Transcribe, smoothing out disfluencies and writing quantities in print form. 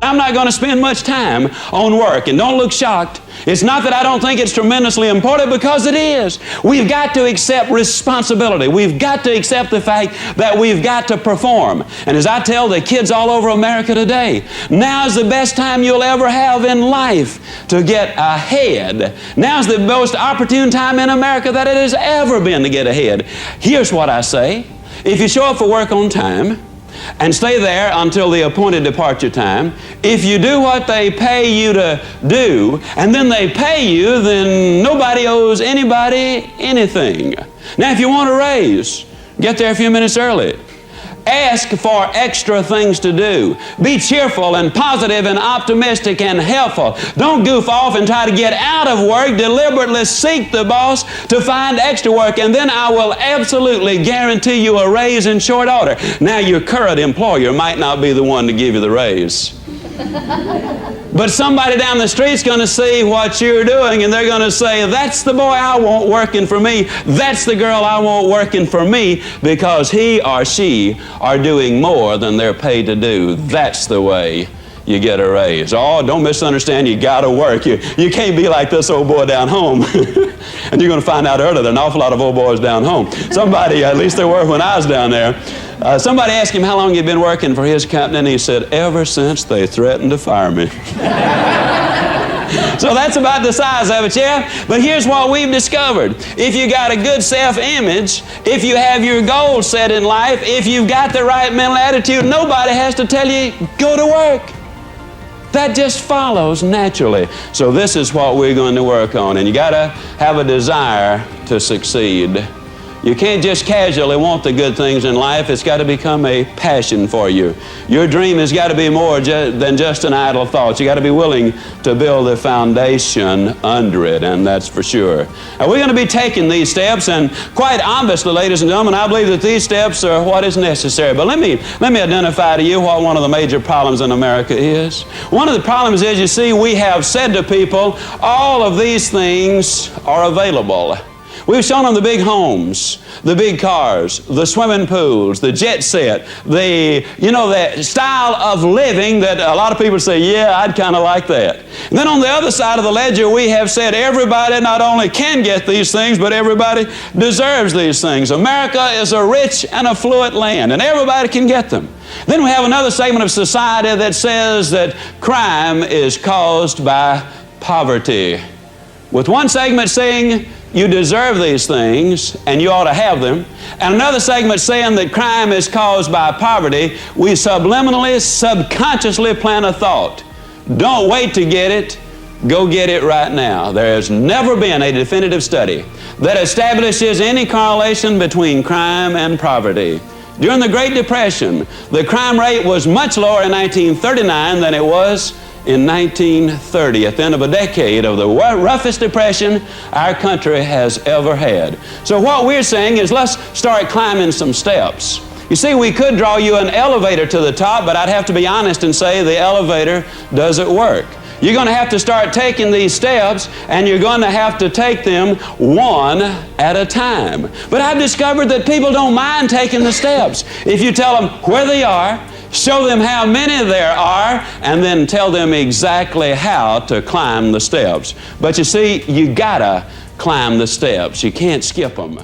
I'm not going to spend much time on work. And don't look shocked. It's not that I don't think it's tremendously important, because it is. We've got to accept responsibility. We've got to accept the fact that we've got to perform. And as I tell the kids all over America today, now's the best time you'll ever have in life to get ahead. Now's the most opportune time in America that it has ever been to get ahead. Here's what I say. If you show up for work on time, and stay there until the appointed departure time, if you do what they pay you to do, and then they pay you, then nobody owes anybody anything. Now, if you want a raise, get there a few minutes early. Ask for extra things to do. Be cheerful and positive and optimistic and helpful. Don't goof off and try to get out of work. Deliberately seek the boss to find extra work, and then I will absolutely guarantee you a raise in short order. Now, your current employer might not be the one to give you the raise. But somebody down the street's going to see what you're doing, and they're going to say, that's the boy I want working for me. That's the girl I want working for me, because he or she are doing more than they're paid to do. That's the way you get a raise. Oh, don't misunderstand, you got to work. You can't be like this old boy down home. And you're going to find out earlier there are an awful lot of old boys down home. Somebody, at least there were when I was down there, somebody asked him how long he'd been working for his company, and he said, ever since they threatened to fire me. So that's about the size of it, yeah? But here's what we've discovered. If you got a good self-image, if you have your goals set in life, if you've got the right mental attitude, nobody has to tell you, go to work. That just follows naturally. So this is what we're going to work on. And you got to have a desire to succeed. You can't just casually want the good things in life. It's got to become a passion for you. Your dream has got to be more than just an idle thought. You got to be willing to build a foundation under it, and that's for sure. Now, we're going to be taking these steps, and quite obviously, ladies and gentlemen, I believe that these steps are what is necessary. But let me identify to you what one of the major problems in America is. One of the problems is, you see, we have said to people, all of these things are available. We've shown them the big homes, the big cars, the swimming pools, the jet set, the style of living that a lot of people say, yeah, I'd kind of like that. And then on the other side of the ledger, we have said everybody not only can get these things, but everybody deserves these things. America is a rich and affluent land, and everybody can get them. Then we have another segment of society that says that crime is caused by poverty, with one segment saying you deserve these things and you ought to have them, and another segment saying that crime is caused by poverty. We subliminally, subconsciously plant a thought. Don't wait to get it. Go get it right now. There has never been a definitive study that establishes any correlation between crime and poverty. During the Great Depression, the crime rate was much lower in 1939 than it was in 1930, at the end of a decade of the roughest depression our country has ever had. So what we're saying is, let's start climbing some steps. You see, we could draw you an elevator to the top, but I'd have to be honest and say the elevator doesn't work. You're going to have to start taking these steps, and you're going to have to take them one at a time. But I've discovered that people don't mind taking the steps. If you tell them where they are, show them how many there are, and then tell them exactly how to climb the steps. But you see, you gotta climb the steps. You can't skip them.